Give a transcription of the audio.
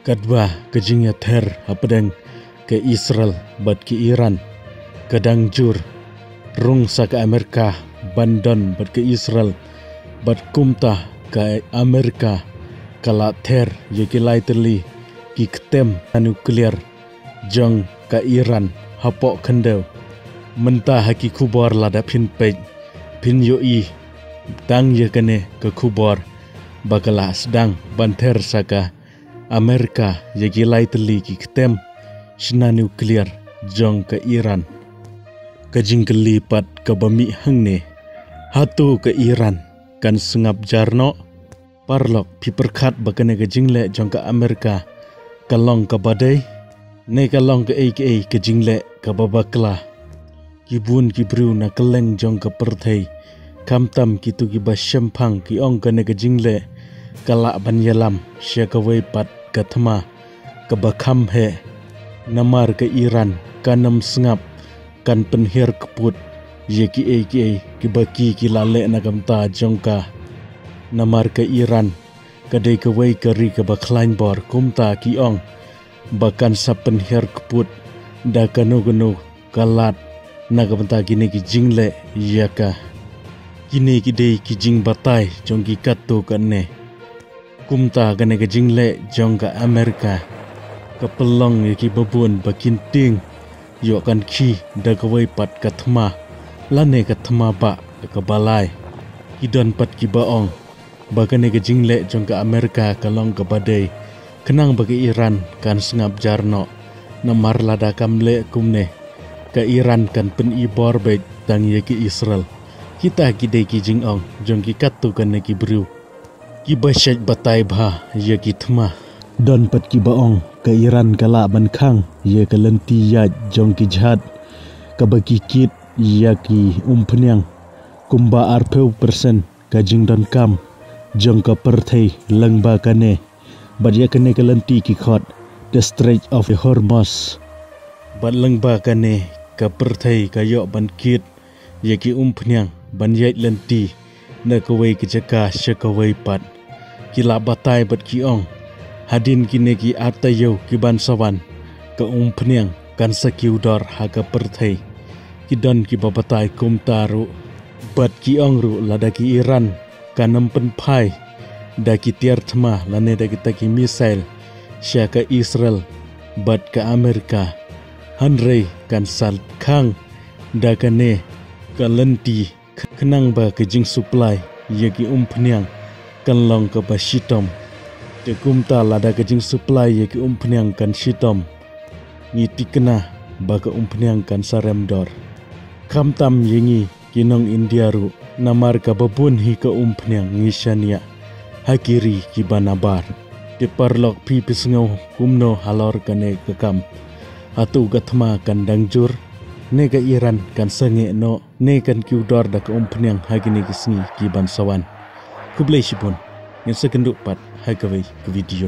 Kadwa kejingnya ter apadang ke Israel bat ke Iran kadang jur rung sa ke Amerika bandon bat ke Israel bat kumta ke Amerika kala ter yaki laiterli ki ketem nuklear jong ke Iran hapok kendau mentah haki kubor lada pin pej pin yoi tang yakane ke kubor bakala sedang banter saka Amerika yagi laiteli ki ketem shina nuklear jong ke Iran kajing kelipat ke bami hangne hatu ke Iran kan sengap jarno parlok piperkat bakane kajing le jong ke Amerika kalong ke badai ne kalong ke AKA kajing le ke babakla kibun kibru na keleng jong ke perthai kamtam kitu ki basyempang ki ong kane kajing le kalak banyalam syakawai pat kathma kabakam he namar ke Iran kanam sengap kan penhir keput yeki AKA kibaki kilale nagamta jongka namar ke Iran kadai kawai kari kabaklain bor kumta kiong bakan sa penhir keput da kanu kalat nagamta gini ki jingle yaka kini kidei ki jing batai jongki katu kane kumta gane ke jingle jong ke Amerika ke pelong yaki babun bakin ting yo kan ki da kawai pat kathma lane kathma ba ke balai kidon pat ki baong bagane ke jingle jong ke Amerika kalong ke badai kenang bagi Iran kan sengap jarno namar lada kamle kumne ke Iran kan pen ibor bet tang yaki Israel kita kidei ki jing ong jong ki katu kan ki bru ki basyat batai bha ya ki thma don pat ki baong ke Iran kala ban khang ya ke lenti ya jong ki jihad ka bagi kit ya ki umpnyang kumba arpeu persen ka jing don kam jong ka perthai langba kane bad ya kane ke lenti ki khot the Strait of Hormuz bad langba kane ka perthai ka yo ban kit ya ki umpnyang ban yait lenti na kawai kejaka syakawai pat kila batai bat kiong hadin kine ki atayo ki bansawan ke umpniang kan sakiudor haga perthai kidon ki babatai kumtaru bat kiong ru lada ki Iran kanam penpai da ki tiar thma lane da kita ki misail syaka Israel bat ke Amerika hanrei kan sal khang da kane kalenti kenang ba ke jing supply yaki umpniang kan long ke basitom te kumta lada ke jing supply yaki umpniang kan sitom ngiti kena ba ke umpniang kan saremdor kamtam yengi kinong India ru namar ka babun hi ke umpniang ngisania hakiri ki banabar te parlok pi pisngau kumno halor kane kekam atu gathma kan dangjur ne ka Iran kan sange no ne kan kiudor da ka umpniang hagini kisni ki bansawan kublai sipun yang sekenduk pat hagawai ke video